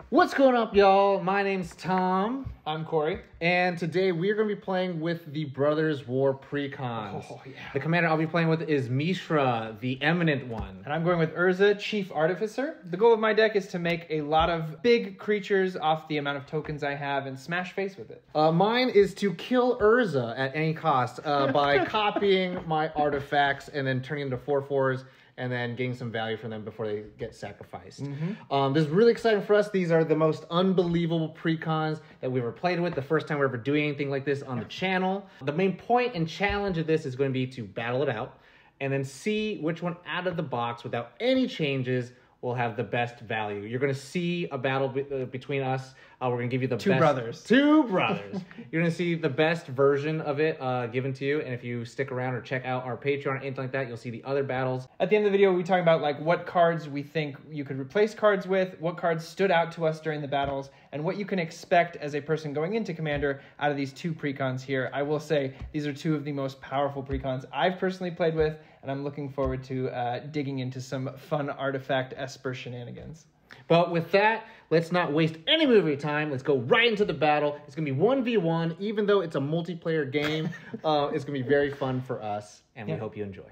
What's going up, y'all? My name's Tom. I'm Corey. And today we're going to be playing with the Brothers War Precons. Oh, yeah. The commander I'll be playing with is Mishra, the eminent one. And I'm going with Urza, Chief Artificer. The goal of my deck is to make a lot of big creatures off the amount of tokens I have and smash face with it. Mine is to kill Urza at any cost by copying my artifacts and then turning them to 4/4s and then getting some value from them before they get sacrificed. This is really exciting for us. These are the most unbelievable precons that we've ever played with. The first time we're ever doing anything like this on the channel. The main point and challenge of this is going to be to battle it out and then see which one out of the box without any changes will have the best value. You're going to see a battle between us. We're going to give you the Two best... brothers. Two brothers. You're going to see the best version of it given to you. And if you stick around or check out our Patreon or anything like that, you'll see the other battles. At the end of the video, we talk about like what cards we think you could replace cards with, what cards stood out to us during the battles, and what you can expect as a person going into Commander out of these two precons here. I will say these are two of the most powerful precons I've personally played with, and I'm looking forward to digging into some fun artifact-esper shenanigans. But with that, let's not waste any movie time. Let's go right into the battle. It's going to be 1v1, even though it's a multiplayer game. It's going to be very fun for us, and we hope you enjoy.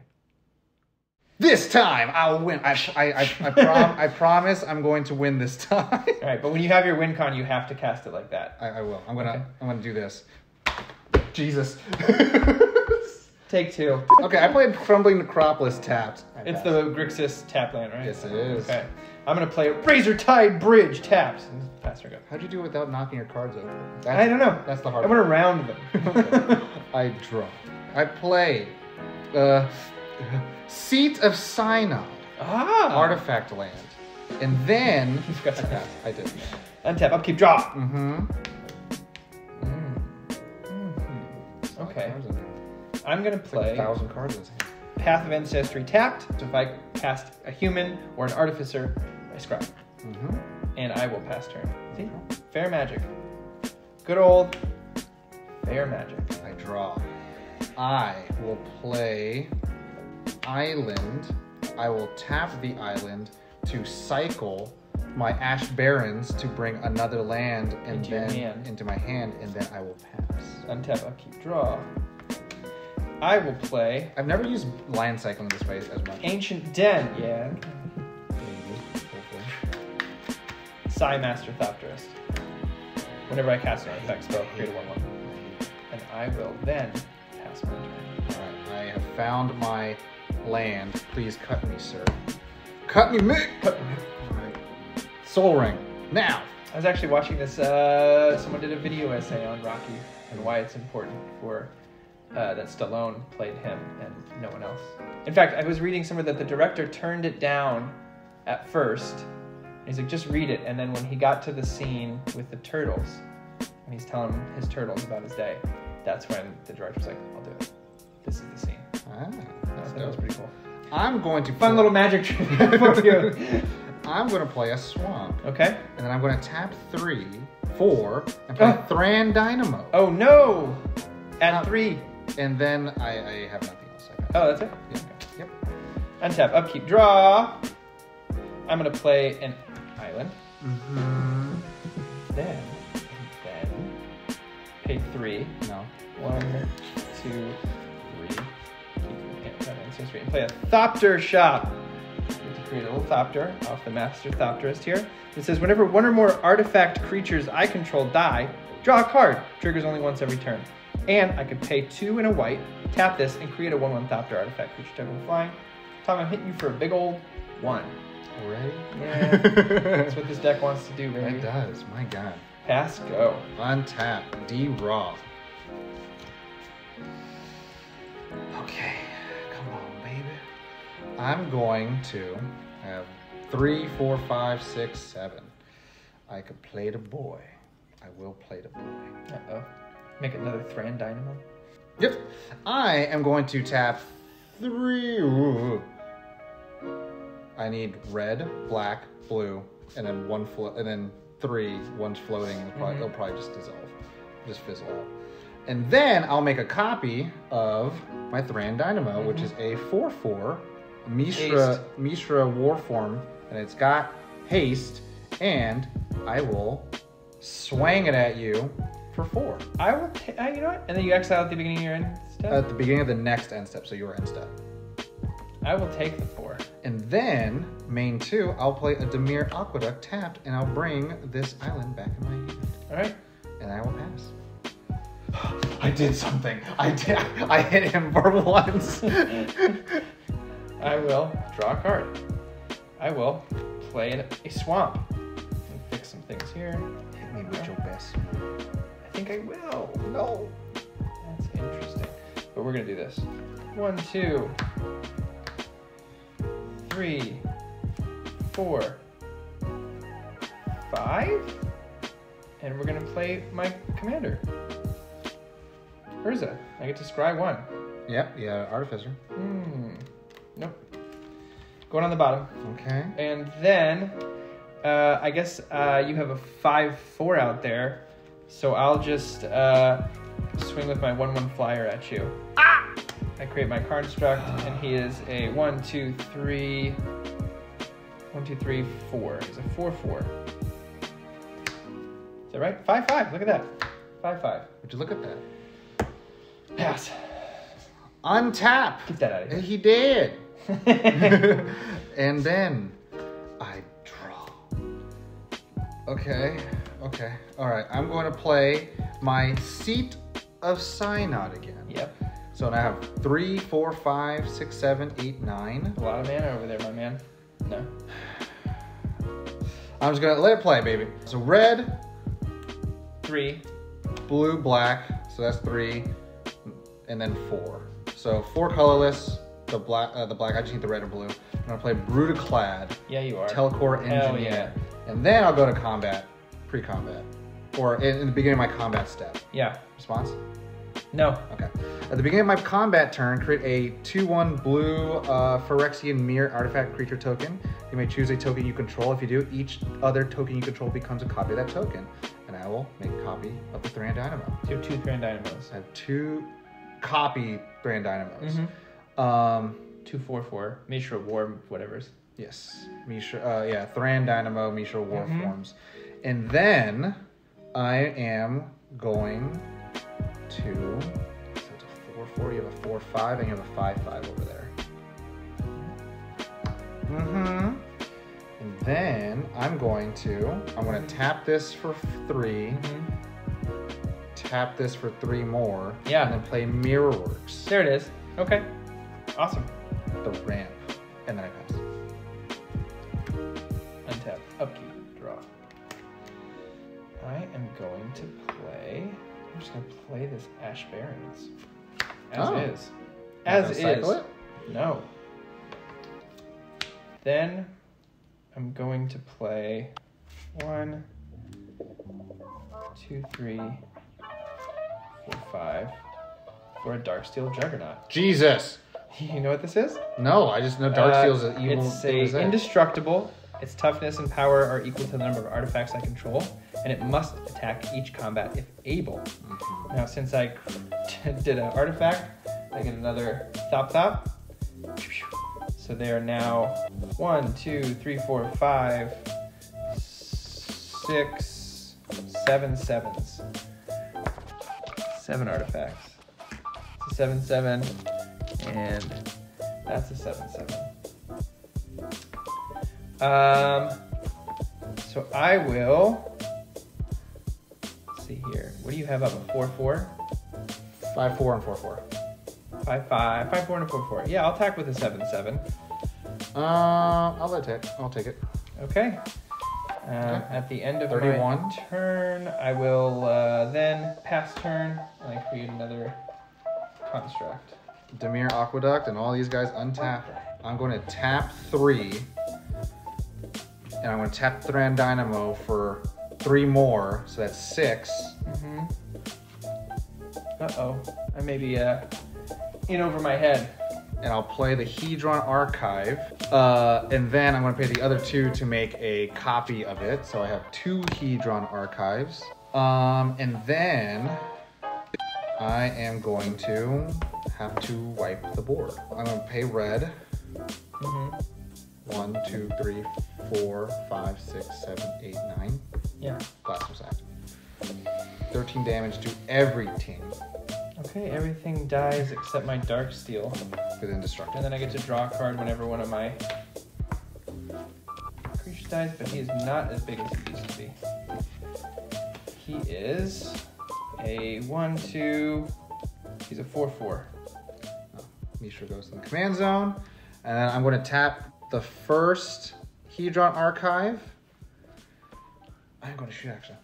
This time, I'll win. I promise I'm going to win this time. All right, but when you have your win con, you have to cast it like that. I will. I'm gonna do this. Jesus. Take two. Okay, I played Crumbling Necropolis tapped. It's the Grixis tap land, right? Yes, it is. Okay. I'm going to play Razor Tide Bridge tapped. Faster go. How'd you do it without knocking your cards over? I don't know. That's the hard I part. went around them. Okay. I draw. I play Seat of Synod. Artifact land. And then... I did. Untap, upkeep, draw. Okay. Like I'm going to play 1,000 cards in this hand. Path of Ancestry tapped. So if I cast a human or an artificer, I scry. And I will pass turn. See? Fair magic. Good old fair magic. I draw. I will play Island. I will tap the island to cycle my Ash Barrens to bring another land and into my hand, and then I will pass. Untap, upkeep, draw. I will play... I've never used land cycling this way as much. Ancient Den, yeah. Maybe, hopefully. Psy Master Thopterist. Whenever I cast an artifact spell, create a 1/1. And I will then pass my turn. Alright, I have found my land. Please cut me, sir. Cut me, Mick! Cut me. Alright. Soul Ring. Now! I was actually watching this, someone did a video essay on Rocky and why it's important for... that Stallone played him and no one else. In fact, I was reading somewhere that the director turned it down at first. He's like, just read it. And then when he got to the scene with the turtles, and he's telling his turtles about his day, that's when the director was like, I'll do it. This is the scene. That was pretty cool. I'm going to Fun little magic trick for you. I'm going to play a swamp. Okay. And then I'm going to tap 3, 4, and play Thran Dynamo. Oh no! At 3. And then I have nothing else. Oh, that's it? Yeah. Yep. Untap, upkeep, draw. I'm going to play an island. Then, pay 3. No. 1, 2, 3. And play a Thopter Shop. You have to create a little Thopter off the Master Thopterist here. It says, whenever one or more artifact creatures I control die, draw a card. Triggers only once every turn. And I could pay 2 and a white, tap this, and create a 1/1 Thopter artifact creature token flying. Tom, I'm hitting you for a big old 1. Already? Yeah. That's what this deck wants to do, baby. It does. My God. Pass, go. Untap. D-Raw. Okay. Come on, baby. I'm going to have 3, 4, 5, 6, 7. I could play the boy. I will play the boy. Uh-oh. Make another Thran Dynamo? Yep. I am going to tap 3. Ooh. I need red, black, blue, and then and then 3. One's floating. It'll probably just dissolve, just fizzle out. And then I'll make a copy of my Thran Dynamo, which is a 4/4 Mishra Warform, and it's got haste and I will swing it at you for 4. I will. You know what? And then you exile at the beginning of your end step. At the beginning of the next end step, so your end step. I will take the 4. And then, main 2, I'll play a Dimir Aqueduct tapped, and I'll bring this island back in my hand. All right. And I will pass. I did something. I hit him for once. I will draw a card. I will play in a swamp. And fix some things here. Hit me with your best. I think I will. No. That's interesting. But we're gonna do this. 1, 2, 3, 4, 5. And we're gonna play my commander. Urza. I get to scry 1. Yep, yeah, Artificer. Nope. Going on the bottom. Okay. And then, I guess you have a 5/4 out there, so I'll just swing with my 1/1 flyer at you. Ah! I create my construct, and he is a 1, 2, 3, 1, 2, 3, 4. He's a 4/4. Is that right? 5/5. Look at that. 5/5. Would you look at that? Pass. Untap. Get that out of here. He did. And then I draw. Okay. All right. I'm going to play my Seat of Synod again. Yep. So now I have 3, 4, 5, 6, 7, 8, 9. A lot of mana over there, my man. No. I'm just gonna let it play, baby. So red, 3. blue, black. So that's 3, and then 4. So 4 colorless. The black. I just need the red and blue. I'm gonna play Brutaclad. Yeah, you are. Telcore Hell Engineer. Yeah. And then I'll go to combat, pre-combat, or in the beginning of my combat step. Yeah. Response? No. Okay. At the beginning of my combat turn, create a 2/1 blue Phyrexian Mirror artifact creature token. You may choose a token you control. If you do, each other token you control becomes a copy of that token. And I will make a copy of the Thran Dynamo. So you have 2 Thran Dynamos. I have 2 copy Thran Dynamos. 2/4/4. Mishra War, whatever's. Yes. Mishra, Thran Dynamo, Mishra War forms. And then I am going to, so it's a 4/4, you have a 4/5, and you have a 5/5 over there. And then I'm going to tap this for 3, tap this for 3 more, Yeah. and then play Mirrorworks, There it is. Okay. Awesome. the ramp, and then I pass. Untap. Upkeep. Draw. I am going to play. I'm just going to play this Ash Barrens. As is. As is. Cycle it? No. Then I'm going to play 1, 2, 3, 4, 5 for a Darksteel Juggernaut. Jesus! You know what this is? No, I just know Darksteel's an evil. It's indestructible. Its toughness and power are equal to the number of artifacts I control, and it must attack each combat if able. Now, since I did an artifact, I get another Thop. So they are now 1, 2, 3, 4, 5, 6, 7 sevens. 7 artifacts. It's a 7/7, and that's a 7/7. So I will. Let's see here. What do you have up? A 4/4? 5/4 and 4/4. 5/5, 5/4 and a 4/4. Yeah, I'll attack with a 7/7. I'll take it. Okay. At the end of 31. my turn, I will then pass turn, and I create another construct. Dimir Aqueduct and all these guys untap. I'm going to tap 3, and I'm going to tap Thran Dynamo for 3 more, so that's 6. Uh-oh. I may be in over my head. And I'll play the Hedron Archive, and then I'm going to pay the other 2 to make a copy of it. So I have 2 Hedron Archives, and then I am going to have to wipe the board. I'm going to pay red. 1, 2, 3, 4, 5, 6, 7, 8, 9. Yeah. Blast him sack. 13 damage to every team. Okay, everything dies except my Dark Steel. With indestructible. And then I get to draw a card whenever one of my creatures dies, but he is not as big as he used to be. He is a 1/2. He's a 4/4. Mishra goes in the command zone. And then I'm going to tap the first Hedron Archive. I'm going to shoot, actually.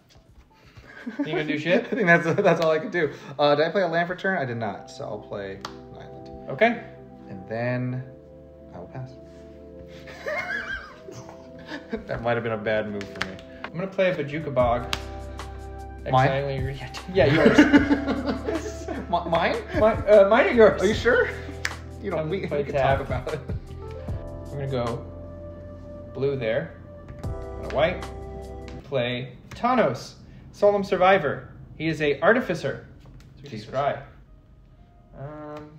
You gonna do shit? I think that's all I could do. Did I play a land for turn? I did not, so I'll play an island. Okay. And then I will pass. That might have been a bad move for me. I'm gonna play a Bajuka Bog. Mine? Yeah, yours. Mine? Mine or yours? Are you sure? You know, I'm we gonna play can tab. talk about it. We're gonna go blue there. And a white. Play Tanos, Solemn Survivor. He is a artificer. So he's dry. I'm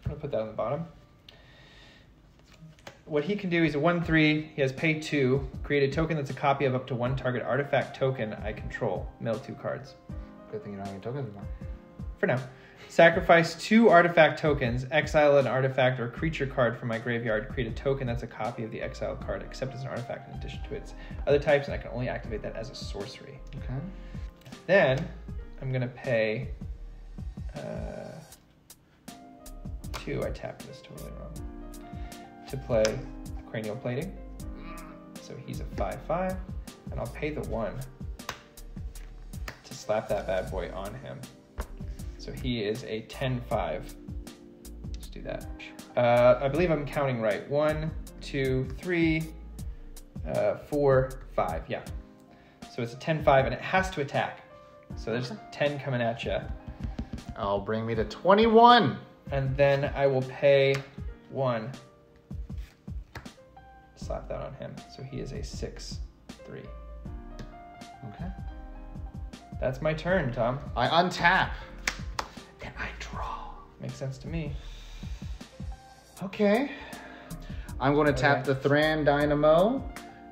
gonna put that on the bottom. What he can do, he's a 1/3. He has pay 2. Create a token that's a copy of up to one target artifact token I control. Mill 2 cards. Good thing you don't have any tokens anymore. For now. Sacrifice 2 artifact tokens, exile an artifact or creature card from my graveyard, create a token that's a copy of the exiled card, except as an artifact in addition to its other types, and I can only activate that as a sorcery. Okay. Then, I'm going to pay 2, I tapped this totally wrong, to play Cranial Plating. So he's a 5/5, and I'll pay the 1 to slap that bad boy on him. So he is a 10/5. Let's do that. I believe I'm counting right. 1, 2, 3, 4, 5. Yeah. So it's a 10/5 and it has to attack. So there's 10 coming at you. I'll bring me to 21. And then I will pay 1. Slap that on him. So he is a 6/3. Okay. That's my turn, Tom. I untap. And I draw. Makes sense to me. Okay. I'm going to tap the Thran Dynamo,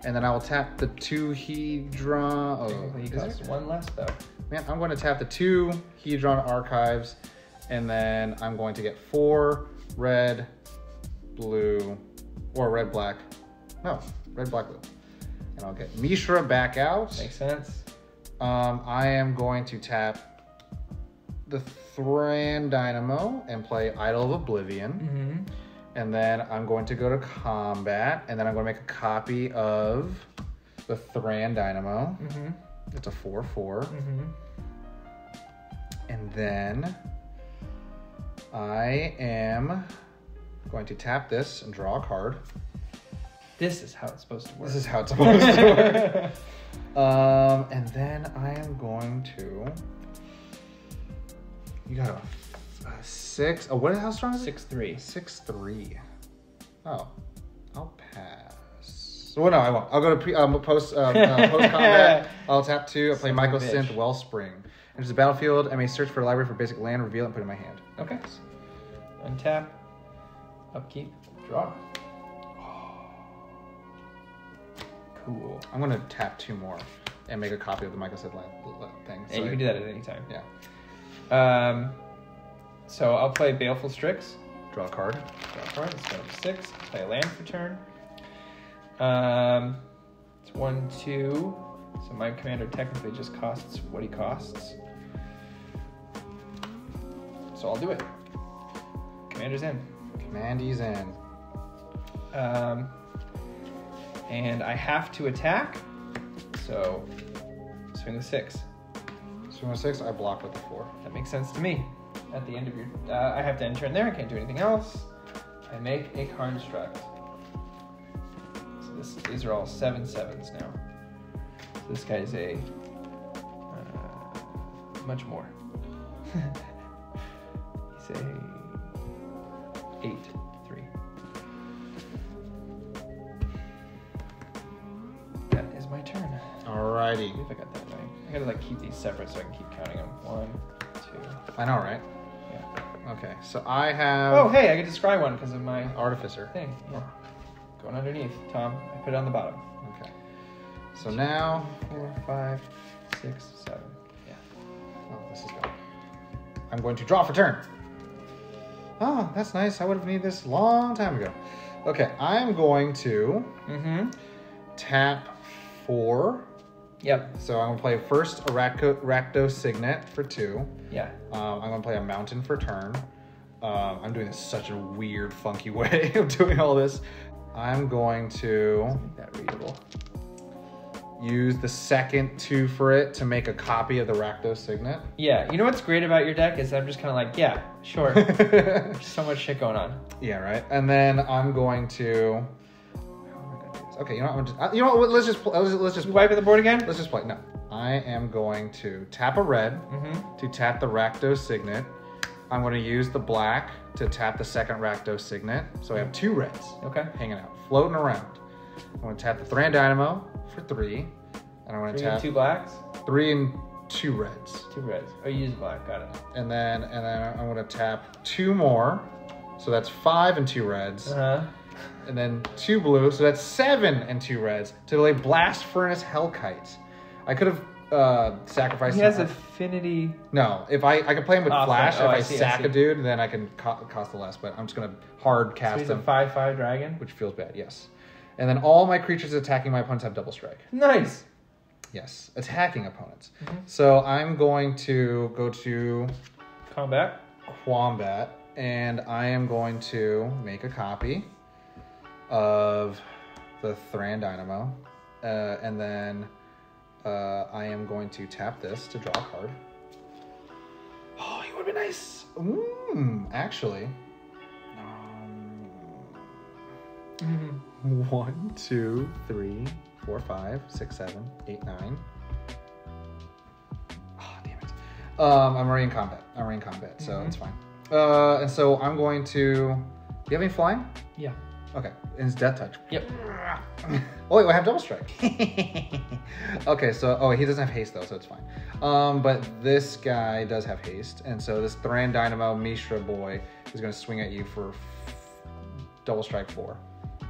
and then I will tap the 2 Hedron. Oh, He costs 1 less, though. Man, I'm going to tap the 2 Hedron Archives, and then I'm going to get 4 red, blue, or red, black. No, red, black, blue. And I'll get Mishra back out. Makes sense. I am going to tap the Thran Dynamo and play Idol of Oblivion. Mm-hmm. And then I'm going to go to combat, and then I'm going to make a copy of the Thran Dynamo. Mm-hmm. It's a 4/4. Mm-hmm. And then I am going to tap this and draw a card. This is how it's supposed to work. This is how it's supposed to work. And then I am going to... You got a 6. Oh, how strong is it? 6/3. 6/3. Oh, I'll pass. Well, no, I won't. I'll go to post combat. I'll tap 2. I'll play Michael Synth Wellspring. Enters the battlefield. I may search for a library for basic land, reveal it, and put it in my hand. Okay. Untap. Upkeep. Draw. Cool. I'm going to tap 2 more and make a copy of the Michael Synth thing. Yeah, you can do that at any time. Yeah. So I'll play Baleful Strix. Draw a card. Draw a card. It's 6. Play a land for turn. It's 1, 2. So my commander technically just costs what he costs. So I'll do it. Commander's in. Commandy's in. And I have to attack. So swing with 6. Swing with 6. I block with the 4. That makes sense to me. At the end of your... I have to end turn there. I can't do anything else. I make a construct. So these are all 7/7s now. So this guy's a... much more. He's a 8/3. That is my turn. Alrighty. I believe I got that right. I gotta keep these separate so I can keep counting them. 1, 2. I know, right? Yeah. Okay, so I have... Oh, hey, I get to scry one because of my Artificer. thing. Yeah. Going underneath, Tom. I put it on the bottom. Okay. So now 4, 5, 6, 7. Yeah. oh, this is good. I'm going to draw for turn. Oh, that's nice. I would have needed this a long time ago. Okay, I'm going to tap 4. Yep. So I'm going to play first a Rakdos Signet for 2. Yeah. I'm going to play a Mountain for turn. I'm doing this such a weird, funky way of doing all this. I'm going to Make that readable. use the second 2 for it to make a copy of the Rakdos Signet. Yeah. You know what's great about your deck is I'm just kind of like, yeah, sure. There's so much shit going on. Yeah, right. And then I'm going to. How am I going to do this? Okay, you know what? I'm just. You know what? Let's just. Let's just. You wiping the board again? Let's just play. No, I am going to tap a red to tap the Rakdos Signet. I'm going to use the black to tap the second Rakdos Signet. So I have 2 reds. Okay. Hanging out, floating around. I'm going to tap the Thran Dynamo for 3, and I'm going to 3 tap and 2 blacks. 3 and 2 reds. 2 reds. Oh, you use black. Got it. And then I'm going to tap 2 more. So that's 5 and 2 reds. And then 2 blue, so that's 7 and 2 reds to play Blast Furnace Hellkite. I could have sacrificed. He has affinity. No, if I can play him with Flash. Oh, if I see, sack a dude, then I can cost the less. But I'm just gonna hard cast So he's him, a 5/5 dragon. which feels bad. Yes, and then all my creatures attacking my opponents have double strike. Nice. Yes, attacking opponents. So I'm going to go to Combat. Wombat, and I am going to make a copy of the Thran Dynamo, and then I am going to tap this to draw a card. Oh, you would be nice. Actually, 1, 2, 3, 4, 5, 6, 7, 8, 9. Oh, damn it. I'm already in combat. So it's fine. And so I'm going to. Do you have any flying? Yeah. Okay, and it's Death Touch. Yep. Oh wait, I have Double Strike. Okay, so he doesn't have haste though, so it's fine. But this guy does have haste, and so this Thran Dynamo Mishra boy is going to swing at you for Double Strike 4.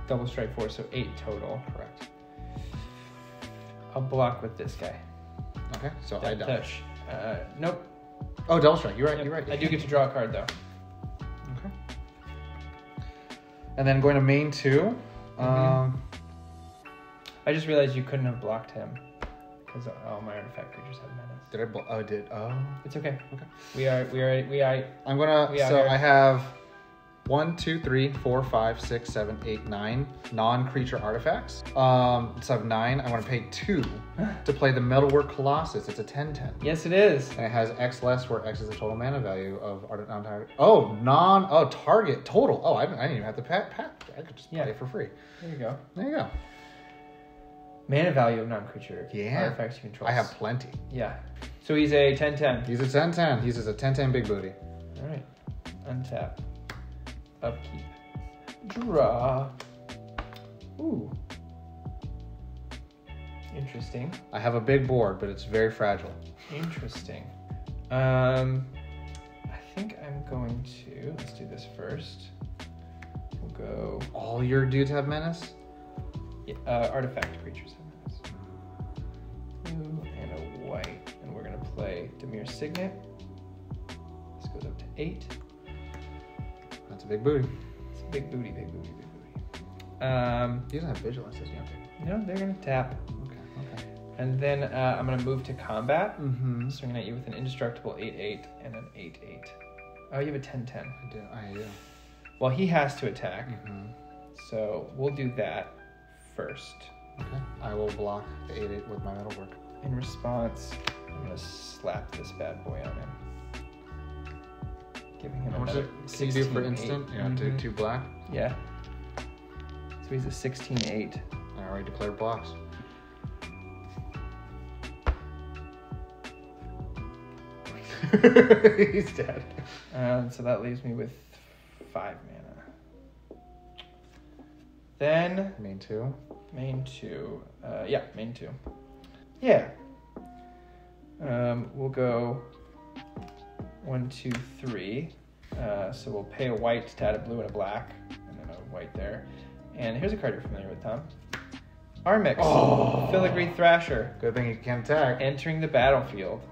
Double strike 4, so 8 total. Correct. I'll block with this guy. Okay, so Death I don't. touch. Nope. Oh, Double Strike. You're right. Yep. You're right. I do get to draw a card though. Okay. And then going to main 2. I just realized you couldn't have blocked him because all my artifact creatures have menace. Did I? Oh, I did. Oh. It's okay. Okay. We are. I'm gonna. We out So here. I have 1, 2, 3, 4, 5, 6, 7, 8, 9 non-creature artifacts. So I have 9. I'm gonna pay 2 to play the Metalwork Colossus. It's a 10/10. Yes, it is. And it has X less, where X is the total mana value of non-target. Target total. Oh, I didn't even have to pat. I could just play it for free. There you go. There you go. Mana value of non-creature artifacts you control. I have plenty. Yeah. So he's a 10/10. He's a 10/10. He's just a 10/10 big booty. All right. Untap. Upkeep. Draw. Ooh. Interesting. I have a big board, but it's very fragile. Interesting. I think I'm going to. Let's do this first. We'll go. All your dudes have menace? Artifact creatures have menace. Blue and a white. And we're going to play Dimir Signet. This goes up to 8. That's a big booty. It's a big booty, big booty, big booty. He doesn't have vigilance, does he? Okay. No, they're going to tap. Okay. And then I'm going to move to combat. Mm-hmm. Swinging at you with an indestructible 8/8 and an 8/8. Oh, you have a 10/10. I do. Well, he has to attack. Mm-hmm. So we'll do that first. Okay. I will block the 8/8 with my metalwork. In response, I'm going to slap this bad boy on him. Giving him another Can you do for 16/8. instant? Yeah, two black. Yeah. So he's a 16/8. I already declared blocks. He's dead. So that leaves me with 5 mana. Then Main 2. main 2. Main 2. Yeah. We'll go 1, 2, 3. So we'll pay a white to add a blue and a black, and then a white there. And here's a card you're familiar with, Tom. Armix. Oh. Filigree Thrasher. Good thing you can't attack. Entering the battlefield.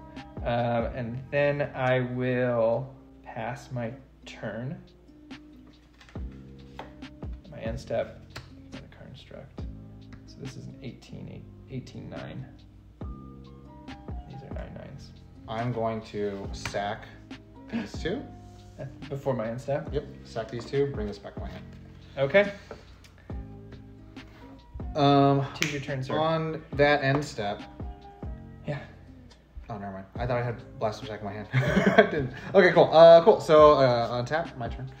And then I will pass my turn. My end step. And a card instruct. So this is an 18-9. These are 9/9s. I'm going to sack these two. Before my end step? Yep, sack these two, bring this back to my hand. Okay. Tis your turn, sir. On that end step. Yeah. Oh, never mind. I thought I had Blaster Sack in my hand. I didn't. Okay, cool. Cool. So, on tap, my turn.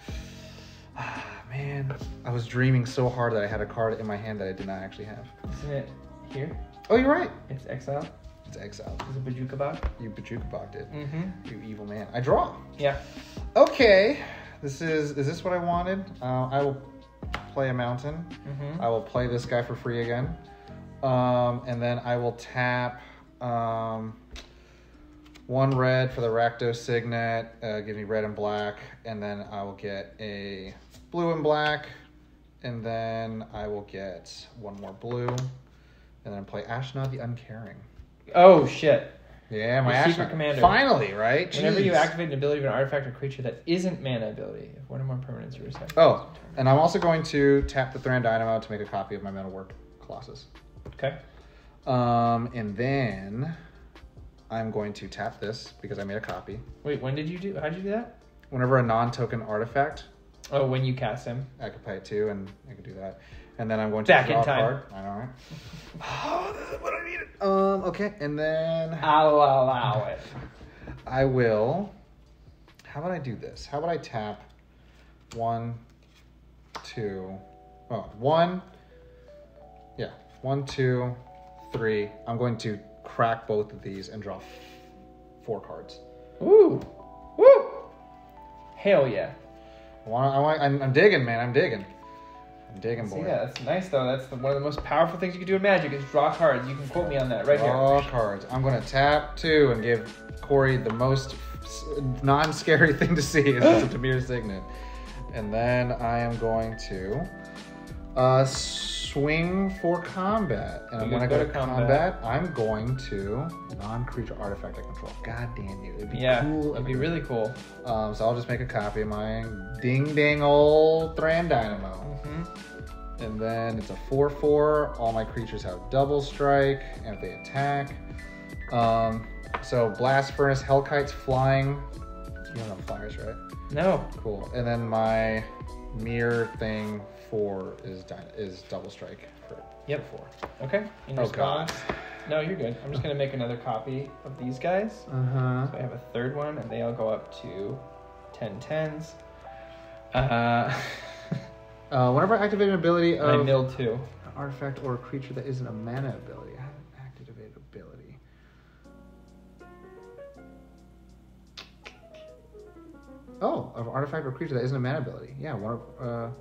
Man, I was dreaming so hard that I had a card in my hand that I did not actually have. Isn't it here? Oh, you're right. It's exile. It's exiled. Is it Bajuka Bog? You Bajuka Bogged it. Mm-hmm. You evil man. I draw. Yeah. Okay. Is this what I wanted? I will play a mountain. Mm-hmm. I will play this guy for free again. And then I will tap 1 red for the Rakdos Signet, give me red and black, and then I will get a blue and black, and then I will get 1 more blue, and then play Ashnod the Uncaring. Oh, shit. Yeah, my Your secret Ashnod. commander. Finally, right? Whenever you Jeez. activate an ability of an artifact or creature that isn't mana ability, if one or more permanents are reset. Oh, and I'm also going to tap the Thran Dynamo to make a copy of my Metalwork Colossus. Okay. And then I'm going to tap this because I made a copy. Wait, how'd you do that? Whenever a non-token artifact, Oh, when you cast him. I could play it too, and I could do that. And then I'm going to Back draw in time. a card. I know, right? Oh, this is what I needed. Okay, and then I'll allow it. I will. How about I do this? How about I tap 1, 2. Oh, 1. Yeah, 1, 2, 3. I'm going to crack both of these and draw 4 cards. Ooh. Woo! Hell yeah. I'm digging, man. I'm digging. I'm digging, boy. See, yeah, that's nice though. That's one of the most powerful things you can do in Magic is draw cards. You can quote me on that right Draw here. cards. I'm going to tap 2 and give Corey the most non-scary thing to see is a Tamir Signet. And then I am going to swing for combat. And when I go to combat, I'm going to non-creature artifact I control. God damn you. It'd be cool. It'd be really cool. So I'll just make a copy of my ding-ding old Thran Dynamo. Mm-hmm. And then it's a 4/4. All my creatures have double strike, and if they attack. So Blast Furnace, Hellkite's flying. You don't have flyers, right? No. Cool. And then my mirror thing 4 is double strike for 4. Okay. In Oh, God. response. No, you're good. I'm just gonna make another copy of these guys. Uh-huh. So I have a third one, and they all go up to 10/10s. Whenever I activate an ability I of mill 2. an artifact or a creature that isn't a mana ability, I haven't activated ability. Oh, of artifact or creature that isn't a mana ability. Yeah, one of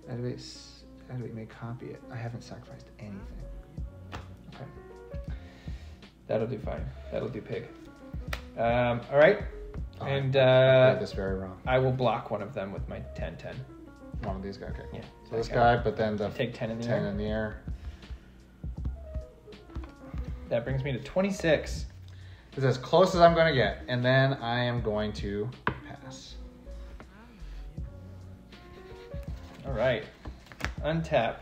activate, may copy it. I haven't sacrificed anything. Okay. That'll do fine. That'll do pig. All right. And I played this very wrong. I will block one of them with my 10/10. One of these guys. Okay, cool. Yeah. So this guy, but then the Take 10 in the 10 air. in the air. That brings me to 26. It's as close as I'm going to get, and then I am going to pass. All right. Untap.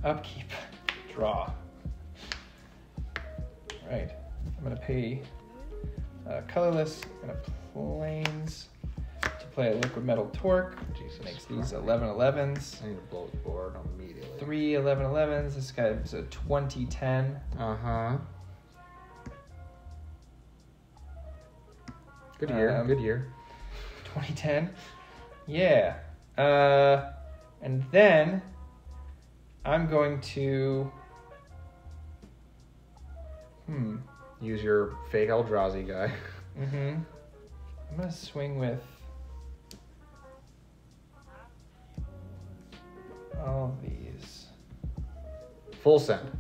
Upkeep. Draw. All right. I'm going to pay colorless and a plains to play a liquid metal torque. Jesus Makes these Christ. 11/11s. I need to blow the board immediately. 3 11/11s. This guy is a 20/10. Uh-huh. Good year. Good year. 2010. Yeah. And then I'm going to Use your fake Eldrazi guy. I'm gonna swing with all these. Full send.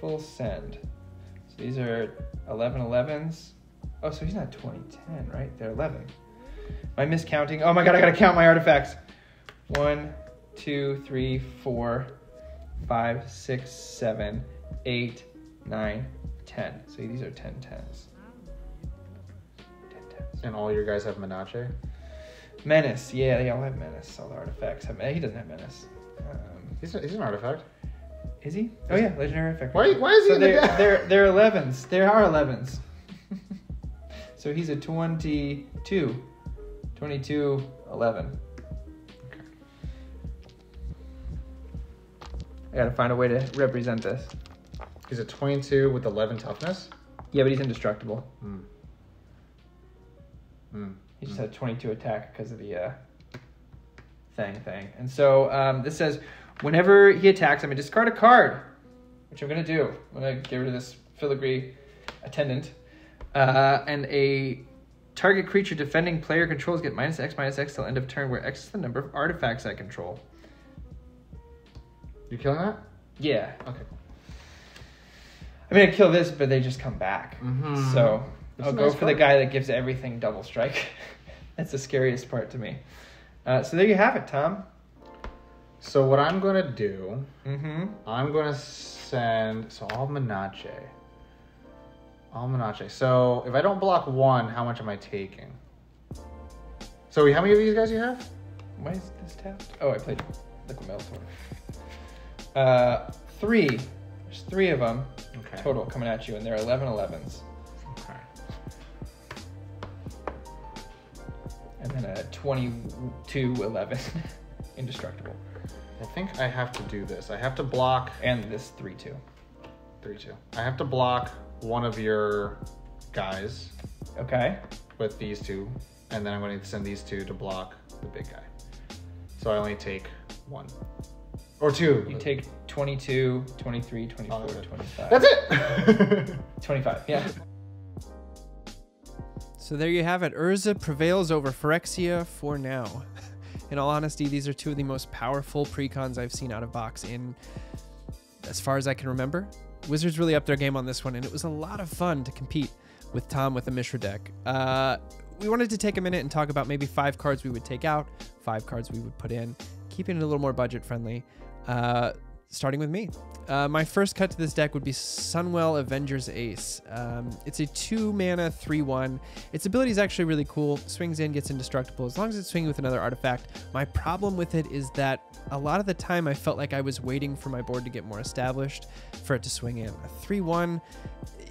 Full send. So these are 11/11s. Oh, so he's not 2010, right? They're 11. Am I miscounting? Oh my god, I gotta count my artifacts. 1, 2, 3, 4, 5, 6, 7, 8, 9, 10. So these are 10 10s. 10 10s. And all your guys have Menace? Menace. Yeah, they all have Menace. All the artifacts have Menace. He doesn't have Menace. He's an artifact. Is he? Oh yeah, legendary artifact. Why is he so in the deck? They're 11s. There are 11s. So he's a 22. 22, 11. Okay. I gotta find a way to represent this. He's a 22 with 11 toughness? Yeah, but he's indestructible. He just had 22 attack because of the thing. And so this says, whenever he attacks, I'm going to discard a card, which I'm going to do. I'm going to get rid of this filigree attendant. And a target creature defending player controls get -X till end of turn, where X is the number of artifacts I control. You killing that? Yeah. Okay. I'm going to kill this, but they just come back. So I'll go for the guy that gives everything double strike. That's the scariest part to me. So there you have it, Tom. So what I'm going to do, I'm going to send, so all Menace. So if I don't block one, how much am I taking? So how many of these guys do you have? Why is this tapped? Oh, I played Liquid Metal. 3. There's 3 of them total coming at you, and they're 11 11s. Okay. And then a 22 11 indestructible. I think I have to do this. I have to block. And this 3-2. 3-2. I have to block one of your guys. Okay. With these two. And then I'm going to send these two to block the big guy. So I only take 1. Or 2. You take 22, 23, 24, 25. That's it! 25, yeah. So there you have it. Urza prevails over Phyrexia for now. In all honesty, these are 2 of the most powerful precons I've seen out of box in as far as I can remember. Wizards really upped their game on this one, and it was a lot of fun to compete with Tom with the Mishra deck. We wanted to take a minute and talk about maybe 5 cards we would take out, 5 cards we would put in, keeping it a little more budget friendly. Starting with me. My first cut to this deck would be Sunwell Avenger's Ace. It's a 2-mana 3/1. Its ability is actually really cool. Swings in, gets indestructible as long as it's swinging with another artifact. My problem with it is that a lot of the time I felt like I was waiting for my board to get more established for it to swing in. A 3/1,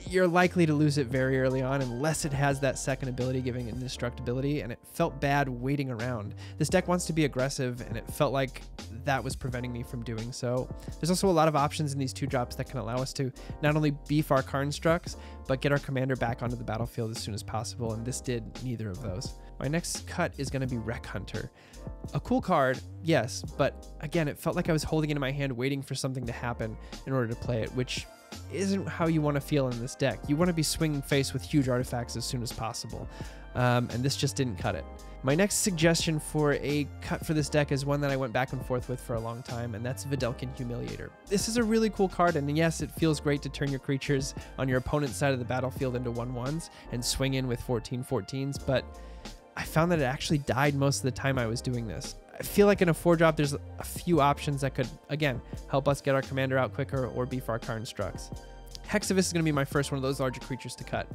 you're likely to lose it very early on unless it has that second ability giving it indestructibility, and it felt bad waiting around. This deck wants to be aggressive, and it felt like that was preventing me from doing so. There's also a lot of options in these 2 drops that can allow us to not only beef our constructs, but get our commander back onto the battlefield as soon as possible, and this did neither of those. My next cut is going to be Wreck Hunter. A cool card, yes, but again, it felt like I was holding it in my hand waiting for something to happen in order to play it, which isn't how you want to feel in this deck. You want to be swinging face with huge artifacts as soon as possible, and this just didn't cut it. My next suggestion for a cut for this deck is one that I went back and forth with for a long time, and that's Vidalcan Humiliator. This is a really cool card, and yes, it feels great to turn your creatures on your opponent's side of the battlefield into 1/1s and swing in with 14/14s, but I found that it actually died most of the time I was doing this. I feel like in a 4-drop, there's a few options that could, again, help us get our commander out quicker or beef our constructs. Hexavus is going to be my first one of those larger creatures to cut.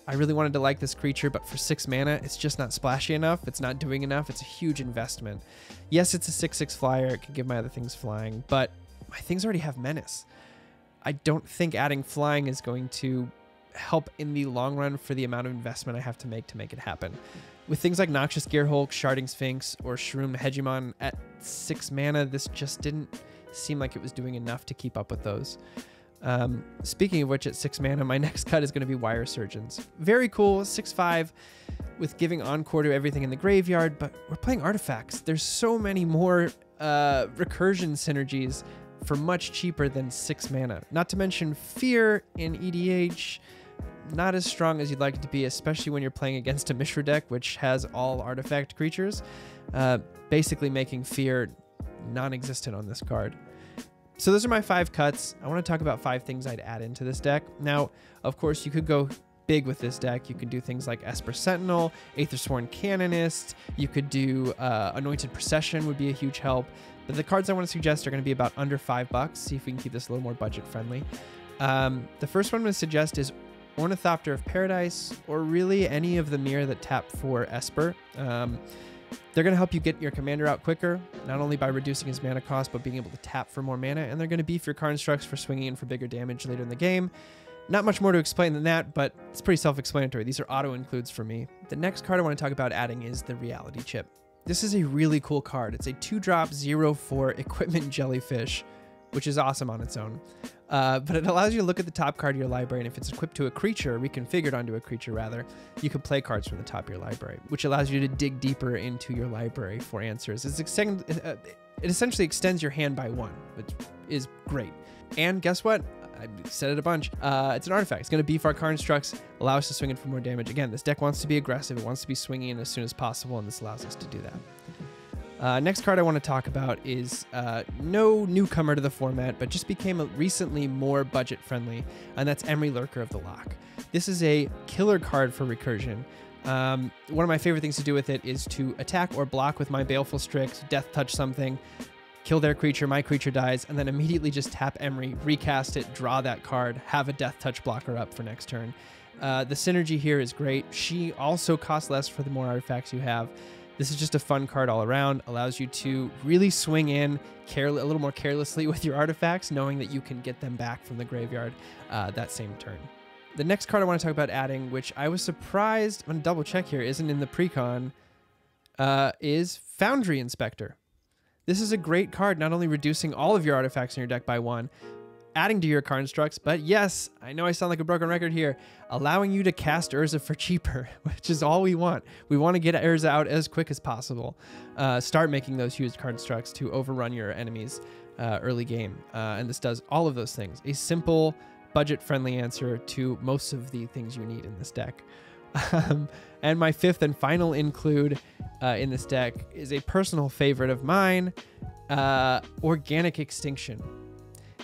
I really wanted to like this creature, but for 6 mana, it's just not splashy enough. It's not doing enough. It's a huge investment. Yes, it's a 6/6 flyer. It can give my other things flying, but my things already have menace. I don't think adding flying is going to help in the long run for the amount of investment I have to make it happen. With things like Noxious Gearhulk, Sharding Sphinx, or Shroom Hegemon at 6 mana, this just didn't seem like it was doing enough to keep up with those. Speaking of which, at 6 mana, my next cut is going to be Wire Surgeons. Very cool, 6/5, with giving Encore to everything in the graveyard, but we're playing artifacts. There's so many more recursion synergies for much cheaper than 6 mana. Not to mention Fear in EDH, not as strong as you'd like it to be, especially when you're playing against a Mishra deck, which has all artifact creatures, basically making Fear non-existent on this card. So those are my 5 cuts. I want to talk about 5 things I'd add into this deck. Now, of course, you could go big with this deck. You could do things like Esper Sentinel, Aethersworn Canonist. You could do Anointed Procession would be a huge help. But the cards I want to suggest are going to be about under $5. See if we can keep this a little more budget friendly. The first one I'm going to suggest is Ornithopter of Paradise, or really any of the Mirror that tap for Esper. They're going to help you get your commander out quicker, not only by reducing his mana cost, but being able to tap for more mana, and they're going to beef your constructs for swinging in for bigger damage later in the game. Not much more to explain than that, but it's pretty self-explanatory. These are auto-includes for me. The next card I want to talk about adding is the Reality Chip. This is a really cool card. It's a 2-drop 0/4 Equipment Jellyfish, which is awesome on its own. But it allows you to look at the top card of your library, and if it's equipped to a creature, reconfigured onto a creature rather, you can play cards from the top of your library, which allows you to dig deeper into your library for answers. It essentially extends your hand by 1, which is great. And guess what? I said it a bunch. It's an artifact. It's going to beef our constructs, allow us to swing in for more damage. Again, this deck wants to be aggressive. It wants to be swinging in as soon as possible, and this allows us to do that. Next card I want to talk about is no newcomer to the format, but just became recently more budget friendly, and that's Emery Lurker of the Loch. This is a killer card for recursion. One of my favorite things to do with it is to attack or block with my Baleful Strix, death touch something, kill their creature, my creature dies, and then immediately just tap Emery, recast it, draw that card, have a death touch blocker up for next turn. The synergy here is great. She also costs less for the more artifacts you have. This is just a fun card all around, allows you to really swing in a little more carelessly with your artifacts, knowing that you can get them back from the graveyard that same turn. The next card I want to talk about adding, which I was surprised, I'm going to double check here, isn't in the Precon, is Foundry Inspector. This is a great card, not only reducing all of your artifacts in your deck by 1, adding to your constructs, but yes, I know I sound like a broken record here, allowing you to cast Urza for cheaper, which is all we want. We want to get Urza out as quick as possible. Start making those huge constructs to overrun your enemies early game. And this does all of those things. A simple, budget-friendly answer to most of the things you need in this deck. And my fifth and final include in this deck is a personal favorite of mine, Organic Extinction.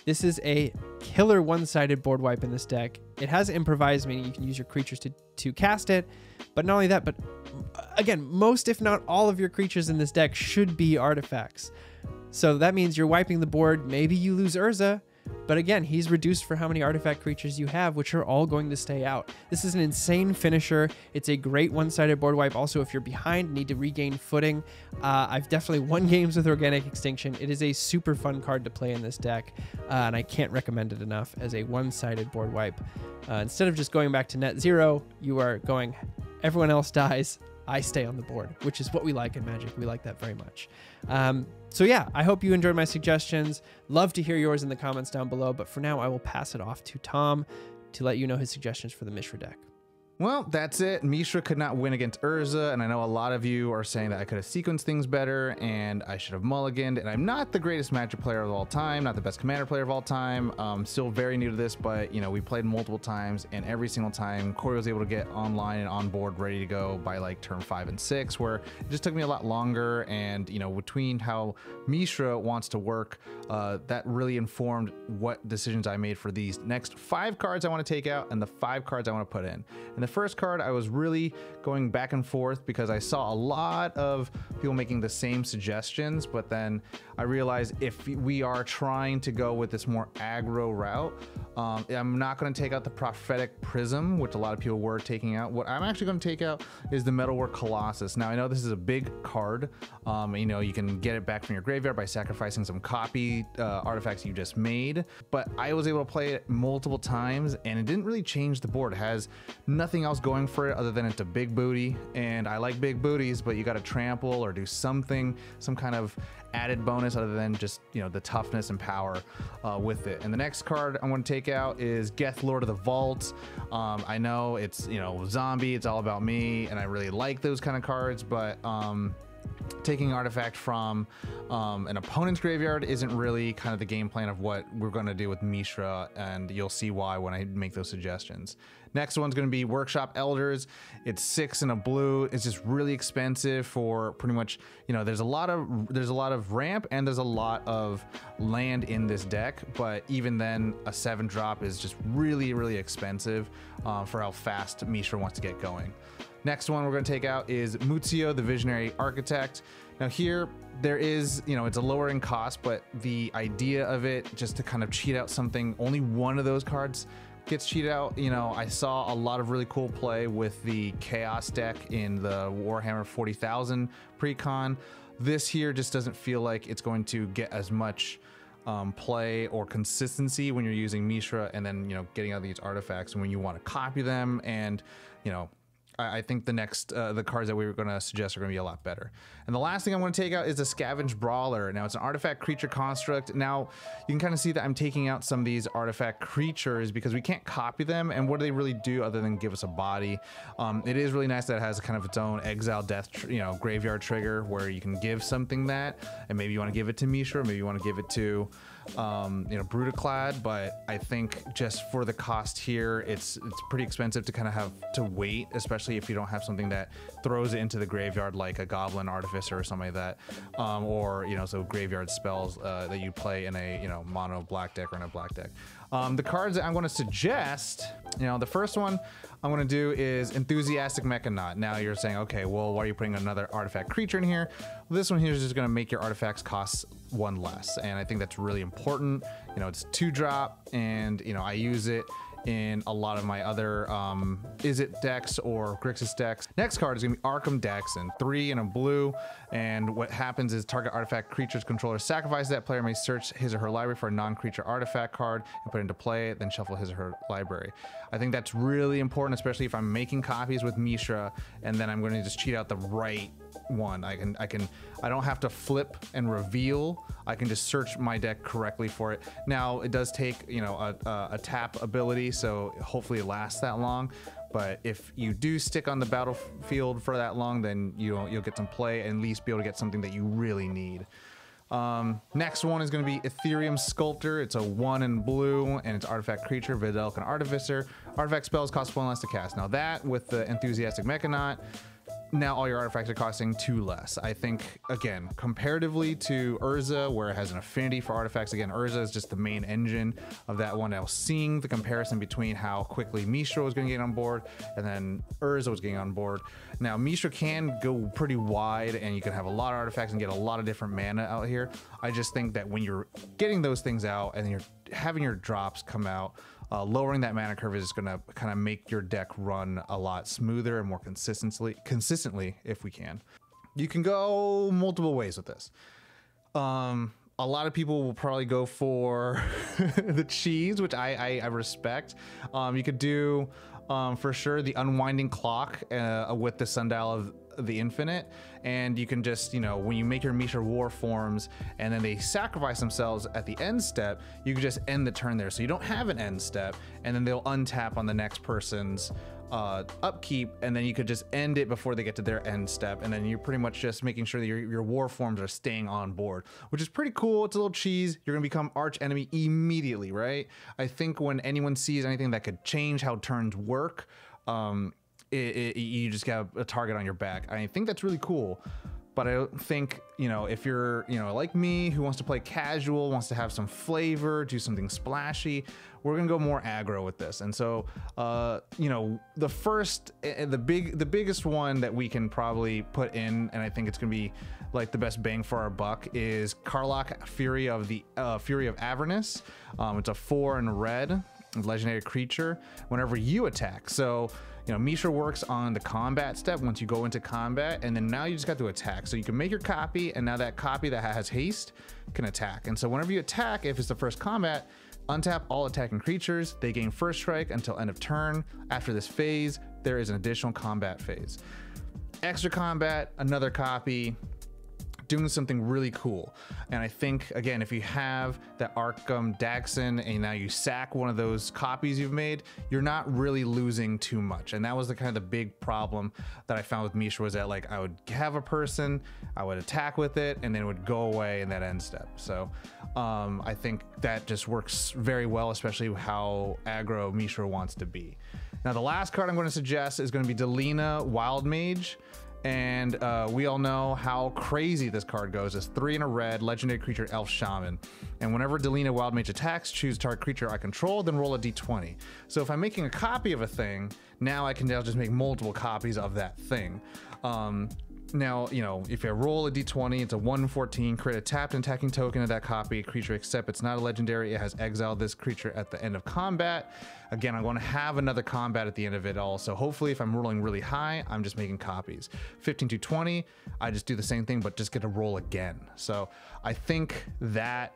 This is a killer one-sided board wipe in this deck. It has improvise, meaning you can use your creatures to cast it, but not only that, but again, most if not all of your creatures in this deck should be artifacts. So that means you're wiping the board, maybe you lose Urza, but again, he's reduced for how many artifact creatures you have, which are all going to stay out. This is an insane finisher. It's a great one-sided board wipe. Also, if you're behind, need to regain footing. I've definitely won games with Organic Extinction. It is a super fun card to play in this deck, and I can't recommend it enough as a one-sided board wipe. Instead of just going back to net zero, you are going, everyone else dies, I stay on the board, which is what we like in Magic. We like that very much. So yeah, I hope you enjoyed my suggestions. Love to hear yours in the comments down below, but for now I will pass it off to Tom to let you know his suggestions for the Mishra deck. Well, that's it. Mishra could not win against Urza, and I know a lot of you are saying that I could have sequenced things better, and I should have mulliganed, and I'm not the greatest Magic player of all time, not the best Commander player of all time. Still very new to this, but, you know, we played multiple times, and every single time, Corey was able to get online and on board ready to go by, like, turn 5 and 6, where it just took me a lot longer, and, you know, between how Mishra wants to work, that really informed what decisions I made for these next 5 cards I want to take out and the 5 cards I want to put in. And the first card, I was really going back and forth because I saw a lot of people making the same suggestions, but then I realized if we are trying to go with this more aggro route, I'm not going to take out the Prophetic Prism, which a lot of people were taking out. What I'm actually going to take out is the Metalwork Colossus. Now, I know this is a big card. You know, you can get it back from your graveyard by sacrificing some copy artifacts you just made, but I was able to play it multiple times, and it didn't really change the board. It has nothing else going for it other than it's a big booty, and I like big booties, but you got to trample or do something, some kind of added bonus other than just, you know, the toughness and power with it. And the next card I'm going to take out is Geth, Lord of the Vault. I know it's, you know, zombie, it's all about me, and I really like those kind of cards, but taking artifact from an opponent's graveyard isn't really kind of the game plan of what we're going to do with Mishra, and you'll see why when I make those suggestions. Next one's going to be Workshop Elders. It's 6 and a blue. It's just really expensive for pretty much, you know, there's a lot of ramp and there's a lot of land in this deck, but even then a 7-drop is just really, really expensive for how fast Mishra wants to get going. Next one we're going to take out is Muzio, the Visionary Architect. Now here, there is, it's a lower in cost, but the idea of it, just to kind of cheat out something, only one of those cards gets cheated out. I saw a lot of really cool play with the Chaos deck in the Warhammer 40,000 Precon. This here just doesn't feel like it's going to get as much play or consistency when you're using Mishra and then, getting out these artifacts when you want to copy them. And, I think the next, the cards that we were going to suggest are going to be a lot better. And the last thing I'm going to take out is the Scavenge Brawler. Now, it's an artifact creature construct. Now, you can kind of see that I'm taking out some of these artifact creatures because we can't copy them. And what do they really do other than give us a body? It is really nice that it has kind of its own exile death, graveyard trigger where you can give something that, and maybe you want to give it to Mishra, maybe you want to give it to, Brutaclad, but I think just for the cost here, it's pretty expensive to kind of have to wait, especially if you don't have something that throws it into the graveyard like a Goblin Artificer or something like that, or so graveyard spells that you play in a mono black deck or in a black deck. The cards that I'm going to suggest, the first one I'm going to do is Enthusiastic Mechanaut. Now you're saying, okay, well, why are you putting another artifact creature in here? Well, this one here is just going to make your artifacts cost one less, and I think that's really important. It's 2-drop, and I use it in a lot of my other Izzet decks or Grixis decks. Next card is going to be Arkham Daxon, 3 and a blue, and what happens is target artifact creature's controller sacrifices that player may search his or her library for a non-creature artifact card and put it into play, then shuffle his or her library. I think that's really important, especially if I'm making copies with Mishra and then I'm going to just cheat out the right one. I don't have to flip and reveal. I can just search my deck correctly for it. Now it does take a tap ability, so hopefully it lasts that long. But if you do stick on the battlefield for that long, then you'll get some play and at least be able to get something that you really need. Next one is going to be Ethereum Sculptor. It's a 1 in blue and it's artifact creature, Vidalcan Artificer. Artifact spells cost 1 less to cast. Now that with the Enthusiastic Mechanaut, now all your artifacts are costing 2 less. I think, again, comparatively to Urza, where it has an affinity for artifacts, again, Urza is just the main engine of that one. I was seeing the comparison between how quickly Mishra was going to get on board and then Urza was getting on board. Now, Mishra can go pretty wide and you can have a lot of artifacts and get a lot of different mana out here. I just think that when you're getting those things out and you're having your drops come out, lowering that mana curve is going to kind of make your deck run a lot smoother and more consistently if we can. You can go multiple ways with this. A lot of people will probably go for the cheese, which I respect. You could do for sure the Unwinding Clock with the Sundial of the Infinite, and you can just, when you make your Mishra War forms and then they sacrifice themselves at the end step, you can just end the turn there, so you don't have an end step, and then they'll untap on the next person's upkeep, and then you could just end it before they get to their end step, and then you're pretty much just making sure that your war forms are staying on board, which is pretty cool. It's a little cheese. You're gonna become arch enemy immediately, right? I think when anyone sees anything that could change how turns work, you just got a target on your back. I think that's really cool. But I don't think, if you're, like me, who wants to play casual, wants to have some flavor, do something splashy, we're gonna go more aggro with this. And so, the first, the biggest one that we can probably put in, and I think it's gonna be like the best bang for our buck, is Karlach, Fury of Avernus. It's a 4 in red, legendary creature. Whenever you attack, so Mishra works on the combat step once you go into combat, and then now you just got to attack. So you can make your copy, and now that copy that has haste can attack. And so whenever you attack, if it's the first combat, untap all attacking creatures. They gain first strike until end of turn. After this phase, there is an additional combat phase. Extra combat, another copy, doing something really cool. And I think, again, if you have that Arkham Daxon and now you sack one of those copies you've made, you're not really losing too much. And that was the kind of the big problem that I found with Mishra, was that I would have a person, I would attack with it, and then it would go away in that end step. So I think that just works very well, especially how aggro Mishra wants to be. Now the last card I'm going to suggest is going to be Delina Wild Mage. And we all know how crazy this card goes. It's 3 in a red, legendary creature, elf shaman. And whenever Delina Wild Mage attacks, choose target creature I control, then roll a d20. So if I'm making a copy of a thing, now I can now just make multiple copies of that thing. Now, you know, if I roll a d20, it's a 114, create a tapped and attacking token of that copy creature, except it's not a legendary. It has exiled this creature at the end of combat. Again, I'm going to have another combat at the end of it all. So hopefully if I'm rolling really high, I'm just making copies. 15 to 20, I just do the same thing, but just get to roll again. So I think that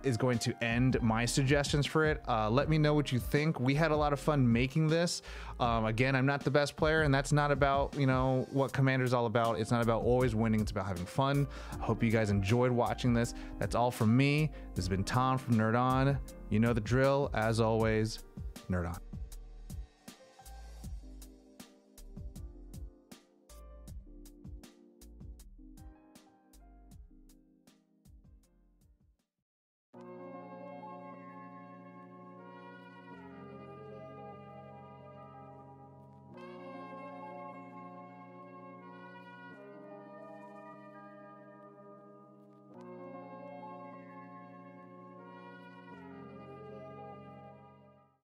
is going to end my suggestions for it. Let me know what you think. We had a lot of fun making this. Again, I'm not the best player, and that's not about, you know, what Commander's all about. It's not about always winning. It's about having fun. I hope you guys enjoyed watching this. That's all from me. This has been Tom from Nerd On. You know the drill. As always, Nerd On.